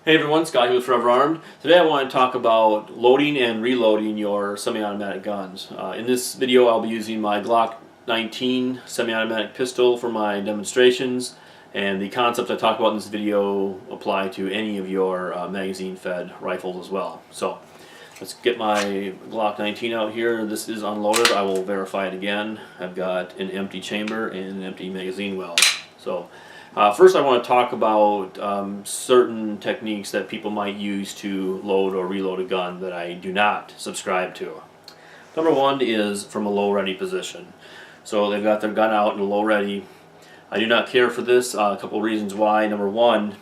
Hey everyone, Scott here with Forever Armed. Today I want to talk about loading and reloading your semi-automatic guns. In this video I'll be using my Glock 19 semi-automatic pistol for my demonstrations, and the concepts I talk about in this video apply to any of your magazine-fed rifles as well. So let's get my Glock 19 out here. This is unloaded. I will verify it again. I've got an empty chamber and an empty magazine well. First I want to talk about certain techniques that people might use to load or reload a gun that I do not subscribe to. Number one is from a low ready position. So they've got their gun out in a low ready. I do not care for this. A couple of reasons why. Number one,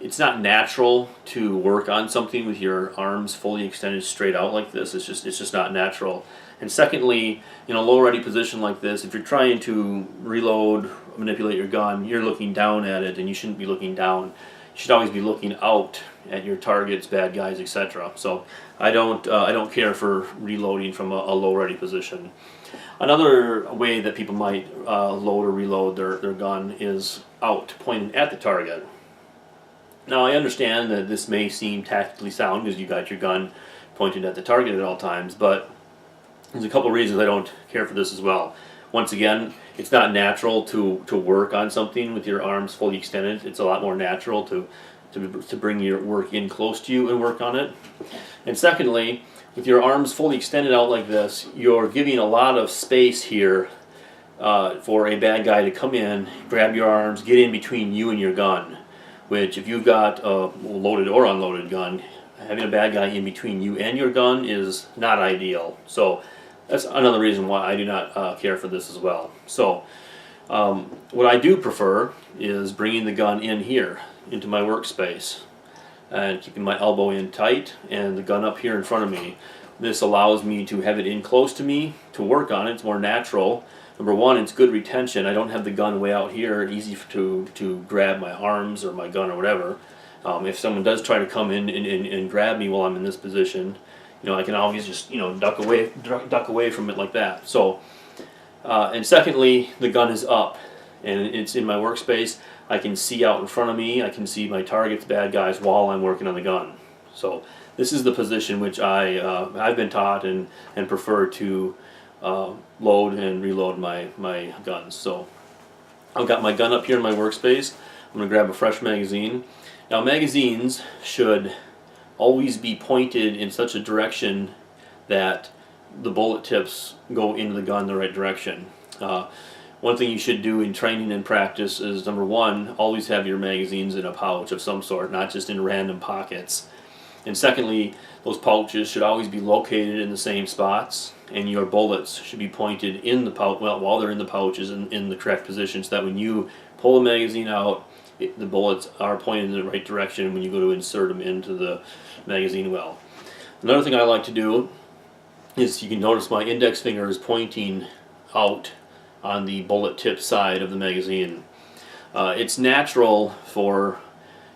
it's not natural to work on something with your arms fully extended straight out like this. It's just not natural. And secondly, in a low ready position like this, if you're trying to reload, manipulate your gun, you're looking down at it, and you shouldn't be looking down. You should always be looking out at your targets, bad guys, etc. So I don't care for reloading from a low ready position. Another way that people might load or reload their gun is out, pointing at the target. Now I understand that this may seem tactically sound because you got your gun pointed at the target at all times, but there's a couple of reasons I don't care for this as well. Once again, it's not natural to work on something with your arms fully extended. It's a lot more natural to bring your work in close to you and work on it. And secondly, with your arms fully extended out like this, you're giving a lot of space here for a bad guy to come in, grab your arms, get in between you and your gun. Which, if you've got a loaded or unloaded gun, having a bad guy in between you and your gun is not ideal. So that's another reason why I do not care for this as well. So what I do prefer is bringing the gun in here into my workspace and keeping my elbow in tight and the gun up here in front of me. This allows me to have it in close to me to work on it. It's more natural. Number one, it's good retention. I don't have the gun way out here, easy to grab my arms or my gun or whatever. If someone does try to come in and grab me while I'm in this position, I can always just duck away from it like that. So, and secondly, the gun is up and it's in my workspace. I can see out in front of me. I can see my targets, bad guys, while I'm working on the gun. So this is the position which I've been taught and prefer to load and reload my guns. So I've got my gun up here in my workspace. I'm going to grab a fresh magazine. Now magazines should always be pointed in such a direction that the bullet tips go into the gun the right direction. One thing you should do in training and practice is, number one, always have your magazines in a pouch of some sort, not just in random pockets. And secondly, those pouches should always be located in the same spots, and your bullets should be pointed in the pouch, while they're in the pouches in the correct position, so that when you pull the magazine out, the bullets are pointed in the right direction when you go to insert them into the magazine well. Another thing I like to do is, you can notice my index finger is pointing out on the bullet tip side of the magazine. It's natural for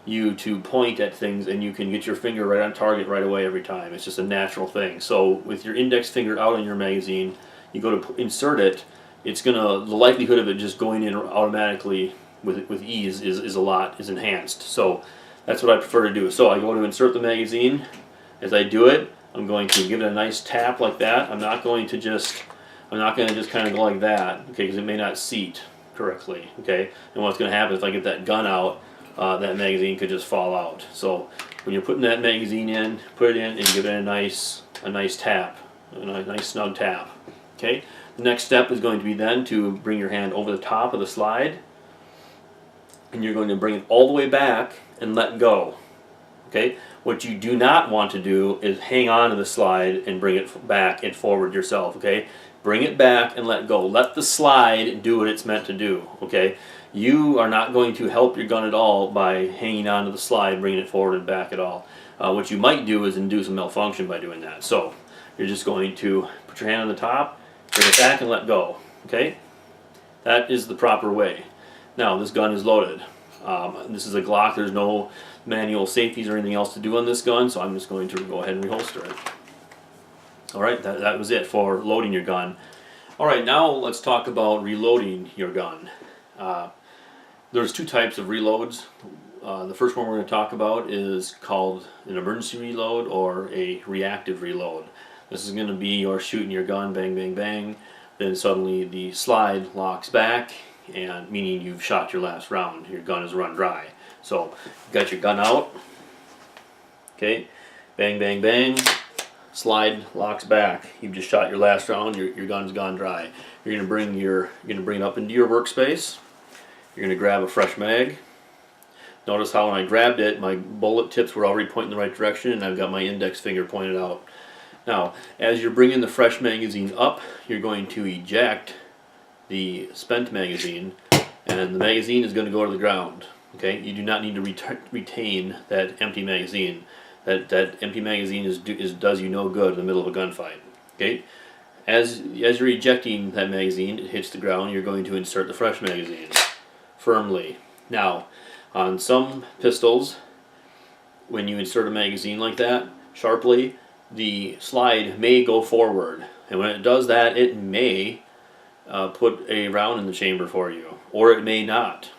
you to point at things and you can get your finger right on target right away every time. It's just a natural thing. So with your index finger out on your magazine, you go to insert it, the likelihood of it just going in automatically with ease is enhanced. So that's what I prefer to do. So I go to insert the magazine. As I do it, I'm going to give it a nice tap like that. I'm not going to just kind of go like that, okay, because it may not seat correctly, okay. And what's going to happen if I get that gun out, that magazine could just fall out. So when you're putting that magazine in, put it in and give it a nice tap, a nice snug tap. Okay. The next step is going to be then to bring your hand over the top of the slide, and you're going to bring it all the way back and let go. Okay. What you do not want to do is hang on to the slide and bring it back and forward yourself. Okay. Bring it back and let go. Let the slide do what it's meant to do. Okay. You are not going to help your gun at all by hanging on to the slide, bringing it forward and back at all. What you might do is induce a malfunction by doing that. So you're just going to put your hand on the top, bring it back and let go. Okay? That is the proper way. Now this gun is loaded. This is a Glock. There's no manual safeties or anything else to do on this gun, so I'm just going to go ahead and reholster it. Alright, that was it for loading your gun. Alright, now let's talk about reloading your gun. There's two types of reloads. The first one we're going to talk about is called an emergency reload or a reactive reload. This is going to be you're shooting your gun, bang, bang, bang, then suddenly the slide locks back, and meaning you've shot your last round. Your gun is run dry. So you got your gun out, okay, bang, bang, bang, slide locks back. You've just shot your last round. Your gun's gone dry. You're going to bring it up into your workspace. You're going to grab a fresh mag. Notice how when I grabbed it, my bullet tips were already pointing in the right direction, and I've got my index finger pointed out. Now, as you're bringing the fresh magazine up, you're going to eject the spent magazine, and the magazine is going to go to the ground. Okay, you do not need to retain that empty magazine. That empty magazine does you no good in the middle of a gunfight. Okay, as you're ejecting that magazine, it hits the ground. You're going to insert the fresh magazine firmly. Now, on some pistols, when you insert a magazine like that sharply, the slide may go forward, and when it does that, it may put a round in the chamber for you, or it may not.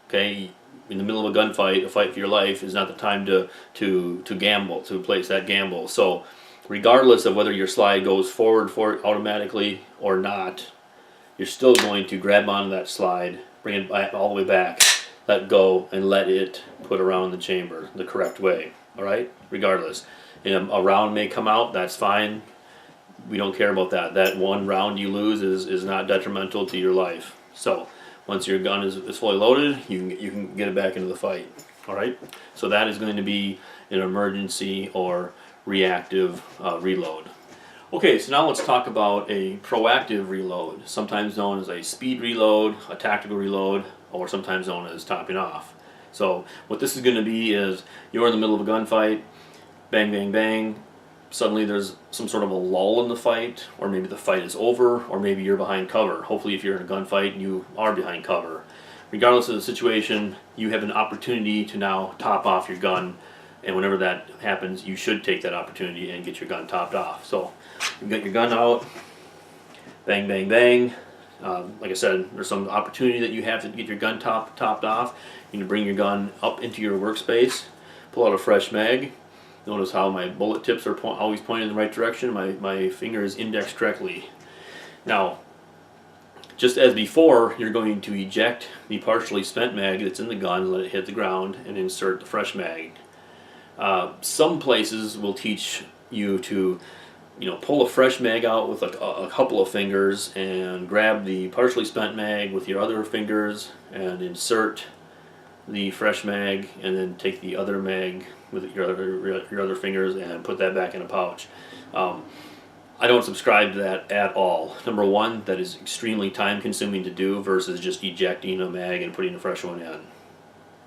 Okay, in the middle of a gunfight, a fight for your life, is not the time to gamble, to place that gamble. So, regardless of whether your slide goes forward automatically or not, you're still going to grab onto that slide, bring it back, all the way back, let go, and let it put around the chamber the correct way. All right, regardless. And a round may come out, that's fine. We don't care about that. That one round you lose is not detrimental to your life. So once your gun is fully loaded, you can get it back into the fight. All right. So that is going to be an emergency or reactive reload. Okay, so now let's talk about a proactive reload, sometimes known as a speed reload, a tactical reload, or sometimes known as topping off. So what this is going to be is you're in the middle of a gunfight, bang, bang, bang. Suddenly there's some sort of a lull in the fight, or maybe the fight is over, or maybe you're behind cover. Hopefully if you're in a gunfight, you are behind cover. Regardless of the situation, you have an opportunity to now top off your gun, and whenever that happens, you should take that opportunity and get your gun topped off. So you've got your gun out, bang, bang, bang. Like I said, there's some opportunity that you have to get your gun topped off. You need to bring your gun up into your workspace, pull out a fresh mag. Notice how my bullet tips are always pointed in the right direction. My finger is indexed correctly. Now, just as before, you're going to eject the partially spent mag that's in the gun, let it hit the ground, and insert the fresh mag. Some places will teach you to, pull a fresh mag out with a couple of fingers and grab the partially spent mag with your other fingers and insert the fresh mag, and then take the other mag with your other fingers and put that back in a pouch. I don't subscribe to that at all. Number one, that is extremely time consuming to do versus just ejecting a mag and putting a fresh one in.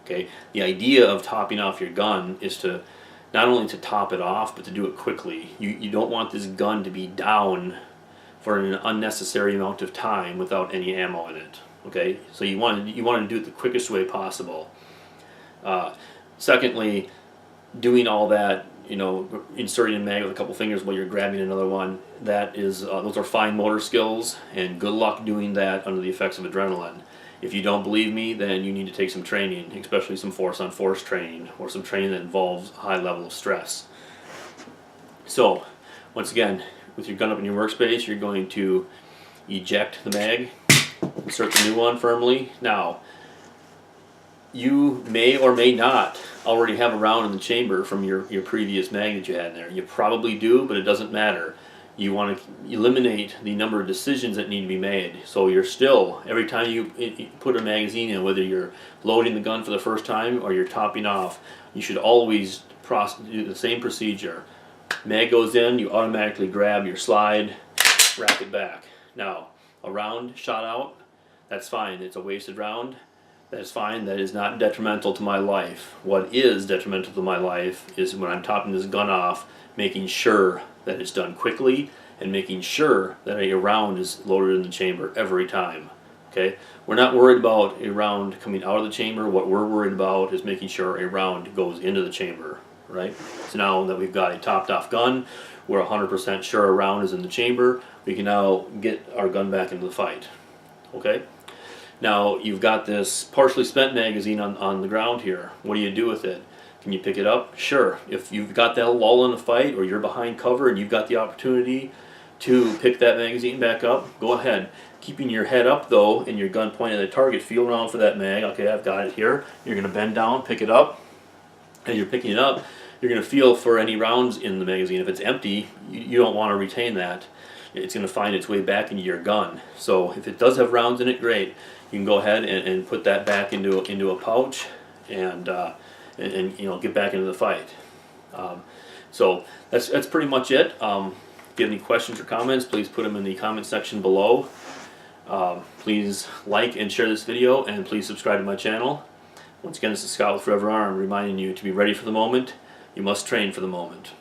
Okay, the idea of topping off your gun is to not only to top it off, but to do it quickly. You don't want this gun to be down for an unnecessary amount of time without any ammo in it. Okay, so you want to do it the quickest way possible. Secondly, doing all that, inserting a mag with a couple fingers while you're grabbing another one, that is, those are fine motor skills, and good luck doing that under the effects of adrenaline. If you don't believe me, then you need to take some training, especially some force-on-force training, or some training that involves a high level of stress. So, once again, with your gun up in your workspace, you're going to eject the mag, insert the new one firmly. Now, you may or may not already have a round in the chamber from your previous mag that you had in there. You probably do, but it doesn't matter. You want to eliminate the number of decisions that need to be made. So you're still, every time you put a magazine in, whether you're loading the gun for the first time or you're topping off, you should always do the same procedure. Mag goes in, you automatically grab your slide, rack it back. Now, a round shot out, that's fine. It's a wasted round. That's fine. That is not detrimental to my life. What is detrimental to my life is when I'm topping this gun off, making sure that it's done quickly and making sure that a round is loaded in the chamber every time. Okay? We're not worried about a round coming out of the chamber. What we're worried about is making sure a round goes into the chamber. Right? So now that we've got a topped off gun, we're 100% sure a round is in the chamber, we can now get our gun back into the fight. Okay? Now you've got this partially spent magazine on the ground here. What do you do with it? Can you pick it up? Sure. If you've got that lull in the fight, or you're behind cover and you've got the opportunity to pick that magazine back up, go ahead. Keeping your head up though and your gun pointed at the target, feel around for that mag. Okay, I've got it here. You're going to bend down, pick it up. As you're picking it up, you're going to feel for any rounds in the magazine. If it's empty, you don't want to retain that. It's going to find its way back into your gun. So if it does have rounds in it, great. You can go ahead and put that back into a pouch and you know, get back into the fight. So that's pretty much it. If you have any questions or comments, please put them in the comment section below. Please like and share this video, and please subscribe to my channel. Once again, this is Scott with Forever Armed, reminding you to be ready for the moment. You must train for the moment.